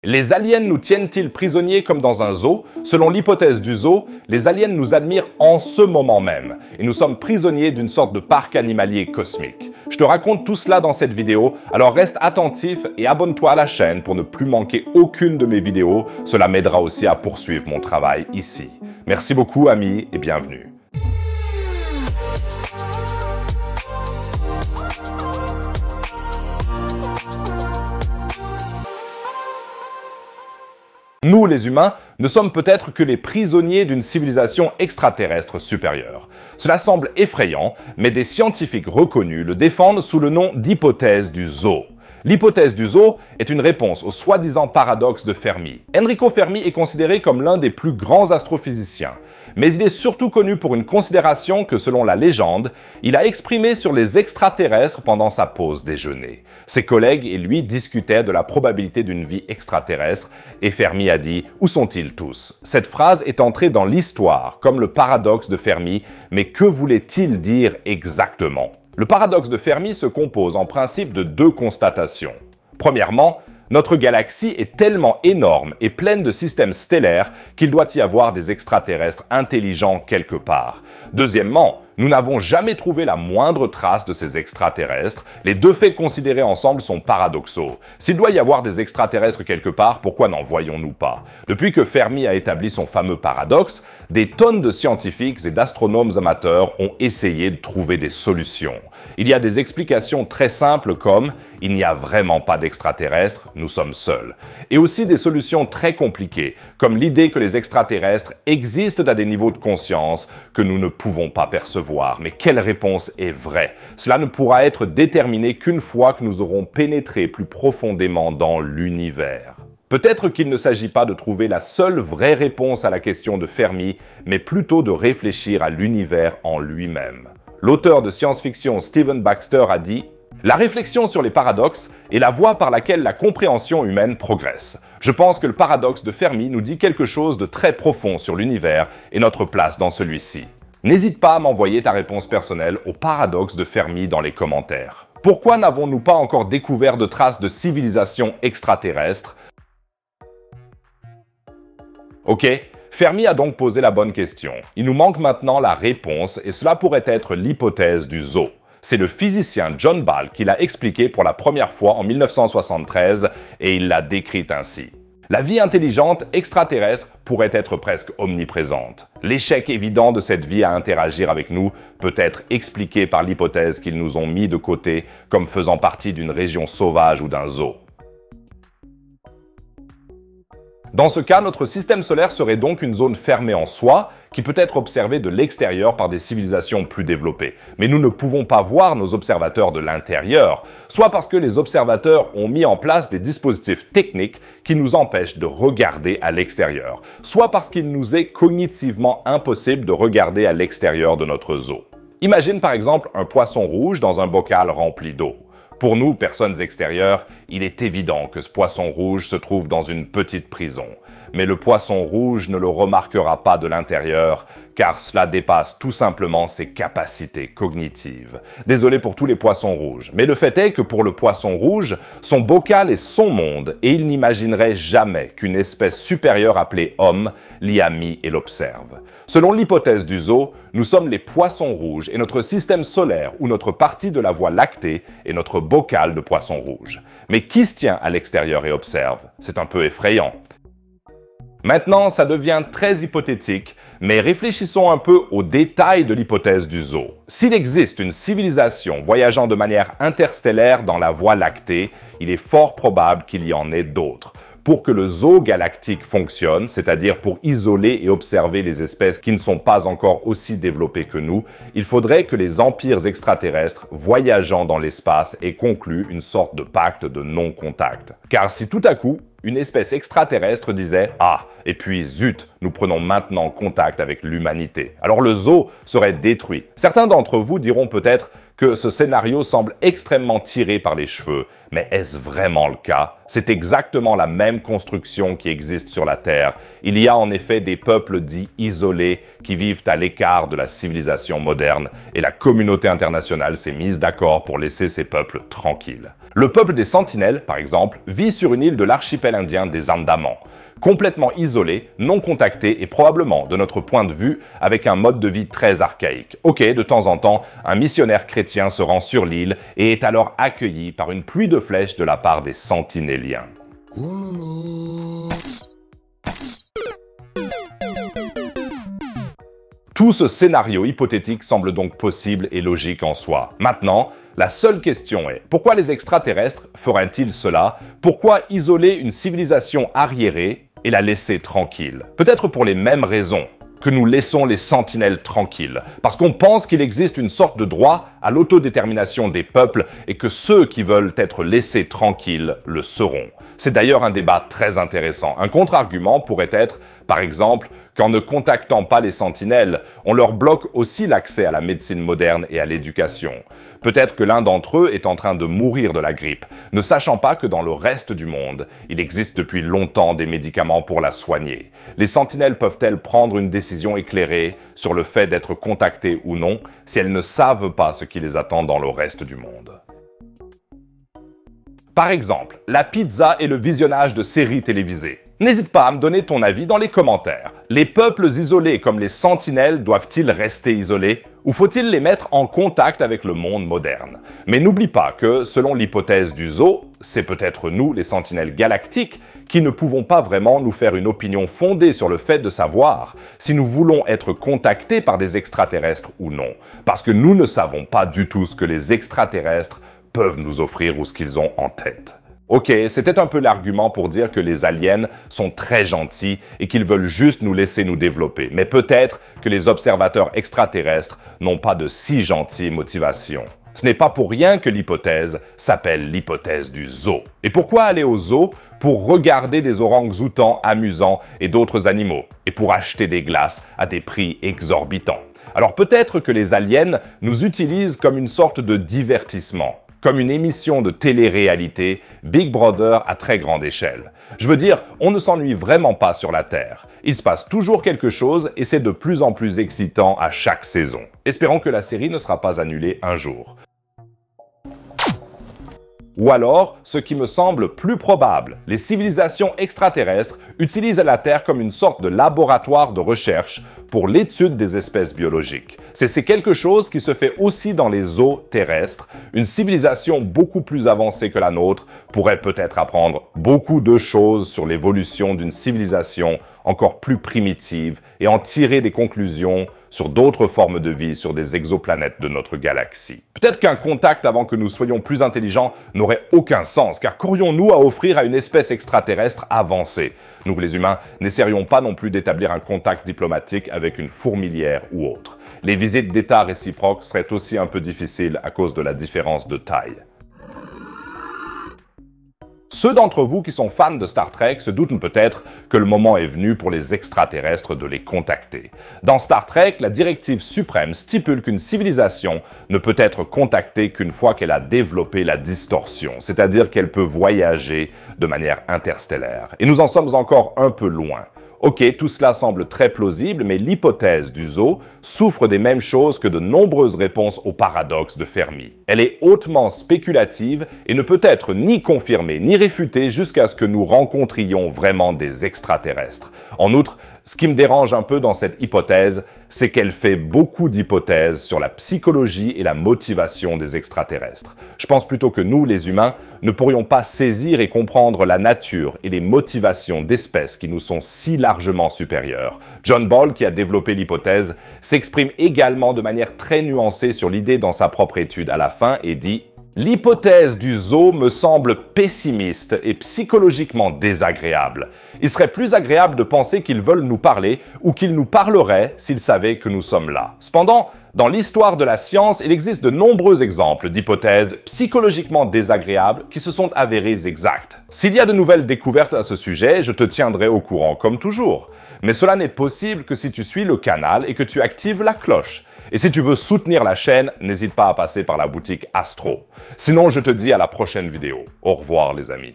Les aliens nous tiennent-ils prisonniers comme dans un zoo? Selon l'hypothèse du zoo, les aliens nous admirent en ce moment même, et nous sommes prisonniers d'une sorte de parc animalier cosmique. Je te raconte tout cela dans cette vidéo, alors reste attentif et abonne-toi à la chaîne pour ne plus manquer aucune de mes vidéos, cela m'aidera aussi à poursuivre mon travail ici. Merci beaucoup amis et bienvenue. Nous, les humains, ne sommes peut-être que les prisonniers d'une civilisation extraterrestre supérieure. Cela semble effrayant, mais des scientifiques reconnus le défendent sous le nom d'hypothèse du zoo. L'hypothèse du zoo est une réponse au soi-disant paradoxe de Fermi. Enrico Fermi est considéré comme l'un des plus grands astrophysiciens, mais il est surtout connu pour une considération que, selon la légende, il a exprimée sur les extraterrestres pendant sa pause déjeuner. Ses collègues et lui discutaient de la probabilité d'une vie extraterrestre, et Fermi a dit « Où sont-ils tous ?» Cette phrase est entrée dans l'histoire, comme le paradoxe de Fermi, mais que voulait-il dire exactement? Le paradoxe de Fermi se compose en principe de deux constatations. Premièrement, notre galaxie est tellement énorme et pleine de systèmes stellaires qu'il doit y avoir des extraterrestres intelligents quelque part. Deuxièmement, nous n'avons jamais trouvé la moindre trace de ces extraterrestres. Les deux faits considérés ensemble sont paradoxaux. S'il doit y avoir des extraterrestres quelque part, pourquoi n'en voyons-nous pas? Depuis que Fermi a établi son fameux paradoxe, des tonnes de scientifiques et d'astronomes amateurs ont essayé de trouver des solutions. Il y a des explications très simples comme « il n'y a vraiment pas d'extraterrestres, nous sommes seuls ». Et aussi des solutions très compliquées, comme l'idée que les extraterrestres existent à des niveaux de conscience que nous ne pouvons pas percevoir. Mais quelle réponse est vraie? Cela ne pourra être déterminé qu'une fois que nous aurons pénétré plus profondément dans l'univers. Peut-être qu'il ne s'agit pas de trouver la seule vraie réponse à la question de Fermi, mais plutôt de réfléchir à l'univers en lui-même. L'auteur de science-fiction Stephen Baxter a dit « La réflexion sur les paradoxes est la voie par laquelle la compréhension humaine progresse. Je pense que le paradoxe de Fermi nous dit quelque chose de très profond sur l'univers et notre place dans celui-ci. » N'hésite pas à m'envoyer ta réponse personnelle au paradoxe de Fermi dans les commentaires. Pourquoi n'avons-nous pas encore découvert de traces de civilisation extraterrestre? Ok, Fermi a donc posé la bonne question. Il nous manque maintenant la réponse et cela pourrait être l'hypothèse du zoo. C'est le physicien John Ball qui l'a expliqué pour la première fois en 1973 et il l'a décrite ainsi. La vie intelligente extraterrestre pourrait être presque omniprésente. L'échec évident de cette vie à interagir avec nous peut être expliqué par l'hypothèse qu'ils nous ont mis de côté comme faisant partie d'une région sauvage ou d'un zoo. Dans ce cas, notre système solaire serait donc une zone fermée en soi, qui peut être observée de l'extérieur par des civilisations plus développées. Mais nous ne pouvons pas voir nos observateurs de l'intérieur, soit parce que les observateurs ont mis en place des dispositifs techniques qui nous empêchent de regarder à l'extérieur, soit parce qu'il nous est cognitivement impossible de regarder à l'extérieur de notre zoo. Imagine par exemple un poisson rouge dans un bocal rempli d'eau. Pour nous, personnes extérieures, il est évident que ce poisson rouge se trouve dans une petite prison. Mais le poisson rouge ne le remarquera pas de l'intérieur, car cela dépasse tout simplement ses capacités cognitives. Désolé pour tous les poissons rouges, mais le fait est que pour le poisson rouge, son bocal est son monde et il n'imaginerait jamais qu'une espèce supérieure appelée homme l'y a mis et l'observe. Selon l'hypothèse du zoo, nous sommes les poissons rouges et notre système solaire ou notre partie de la Voie lactée est notre bocal de poissons rouges. Mais qui se tient à l'extérieur et observe? C'est un peu effrayant. Maintenant, ça devient très hypothétique, mais réfléchissons un peu aux détails de l'hypothèse du zoo. S'il existe une civilisation voyageant de manière interstellaire dans la Voie lactée, il est fort probable qu'il y en ait d'autres. Pour que le zoo galactique fonctionne, c'est-à-dire pour isoler et observer les espèces qui ne sont pas encore aussi développées que nous, il faudrait que les empires extraterrestres voyageant dans l'espace aient conclu une sorte de pacte de non-contact. Car si tout à coup, une espèce extraterrestre disait « Ah, et puis zut, nous prenons maintenant contact avec l'humanité », alors le zoo serait détruit. Certains d'entre vous diront peut-être que ce scénario semble extrêmement tiré par les cheveux, mais est-ce vraiment le cas? C'est exactement la même construction qui existe sur la Terre. Il y a en effet des peuples dits isolés qui vivent à l'écart de la civilisation moderne et la communauté internationale s'est mise d'accord pour laisser ces peuples tranquilles. Le peuple des Sentinelles, par exemple, vit sur une île de l'archipel indien des Andamans, complètement isolé, non contacté et probablement, de notre point de vue, avec un mode de vie très archaïque. Ok, de temps en temps, un missionnaire chrétien se rend sur l'île et est alors accueilli par une pluie de flèches de la part des Sentinéliens. Tout ce scénario hypothétique semble donc possible et logique en soi. Maintenant, la seule question est, pourquoi les extraterrestres feraient-ils cela? Pourquoi isoler une civilisation arriérée et la laisser tranquille? Peut-être pour les mêmes raisons que nous laissons les sentinelles tranquilles, parce qu'on pense qu'il existe une sorte de droit à l'autodétermination des peuples et que ceux qui veulent être laissés tranquilles le seront. C'est d'ailleurs un débat très intéressant. Un contre-argument pourrait être, par exemple, qu'en ne contactant pas les sentinelles, on leur bloque aussi l'accès à la médecine moderne et à l'éducation. Peut-être que l'un d'entre eux est en train de mourir de la grippe, ne sachant pas que dans le reste du monde, il existe depuis longtemps des médicaments pour la soigner. Les sentinelles peuvent-elles prendre une décision éclairée sur le fait d'être contactées ou non si elles ne savent pas ce qui les attend dans le reste du monde? Par exemple, la pizza et le visionnage de séries télévisées. N'hésite pas à me donner ton avis dans les commentaires. Les peuples isolés comme les sentinelles doivent-ils rester isolés ou faut-il les mettre en contact avec le monde moderne? Mais n'oublie pas que, selon l'hypothèse du zoo, c'est peut-être nous, les sentinelles galactiques, qui ne pouvons pas vraiment nous faire une opinion fondée sur le fait de savoir si nous voulons être contactés par des extraterrestres ou non. Parce que nous ne savons pas du tout ce que les extraterrestres peuvent nous offrir ou ce qu'ils ont en tête. Ok, c'était un peu l'argument pour dire que les aliens sont très gentils et qu'ils veulent juste nous laisser nous développer. Mais peut-être que les observateurs extraterrestres n'ont pas de si gentilles motivations. Ce n'est pas pour rien que l'hypothèse s'appelle l'hypothèse du zoo. Et pourquoi aller au zoo? Pour regarder des orang-outans amusants et d'autres animaux, et pour acheter des glaces à des prix exorbitants. Alors peut-être que les aliens nous utilisent comme une sorte de divertissement, comme une émission de télé-réalité, Big Brother à très grande échelle. Je veux dire, on ne s'ennuie vraiment pas sur la Terre. Il se passe toujours quelque chose et c'est de plus en plus excitant à chaque saison. Espérons que la série ne sera pas annulée un jour. Ou alors, ce qui me semble plus probable, les civilisations extraterrestres utilisent la Terre comme une sorte de laboratoire de recherche pour l'étude des espèces biologiques. C'est quelque chose qui se fait aussi dans les zoos terrestres. Une civilisation beaucoup plus avancée que la nôtre pourrait peut-être apprendre beaucoup de choses sur l'évolution d'une civilisation encore plus primitive et en tirer des conclusions sur d'autres formes de vie sur des exoplanètes de notre galaxie. Peut-être qu'un contact avant que nous soyons plus intelligents n'aurait aucun sens, car qu'aurions-nous à offrir à une espèce extraterrestre avancée? Nous, les humains, n'essaierions pas non plus d'établir un contact diplomatique avec une fourmilière ou autre. Les visites d'État réciproques seraient aussi un peu difficiles à cause de la différence de taille. Ceux d'entre vous qui sont fans de Star Trek se doutent peut-être que le moment est venu pour les extraterrestres de les contacter. Dans Star Trek, la directive suprême stipule qu'une civilisation ne peut être contactée qu'une fois qu'elle a développé la distorsion, c'est-à-dire qu'elle peut voyager de manière interstellaire. Et nous en sommes encore un peu loin. Ok, tout cela semble très plausible, mais l'hypothèse du zoo souffre des mêmes choses que de nombreuses réponses au paradoxe de Fermi. Elle est hautement spéculative et ne peut être ni confirmée ni réfutée jusqu'à ce que nous rencontrions vraiment des extraterrestres. En outre, ce qui me dérange un peu dans cette hypothèse, c'est qu'elle fait beaucoup d'hypothèses sur la psychologie et la motivation des extraterrestres. Je pense plutôt que nous, les humains, ne pourrions pas saisir et comprendre la nature et les motivations d'espèces qui nous sont si largement supérieures. John Ball, qui a développé l'hypothèse, s'exprime également de manière très nuancée sur l'idée dans sa propre étude à la fin et dit « L'hypothèse du zoo me semble pessimiste et psychologiquement désagréable. Il serait plus agréable de penser qu'ils veulent nous parler ou qu'ils nous parleraient s'ils savaient que nous sommes là. Cependant, dans l'histoire de la science, il existe de nombreux exemples d'hypothèses psychologiquement désagréables qui se sont avérées exactes. S'il y a de nouvelles découvertes à ce sujet, je te tiendrai au courant comme toujours. Mais cela n'est possible que si tu suis le canal et que tu actives la cloche. Et si tu veux soutenir la chaîne, n'hésite pas à passer par la boutique Astro. Sinon, je te dis à la prochaine vidéo. Au revoir les amis.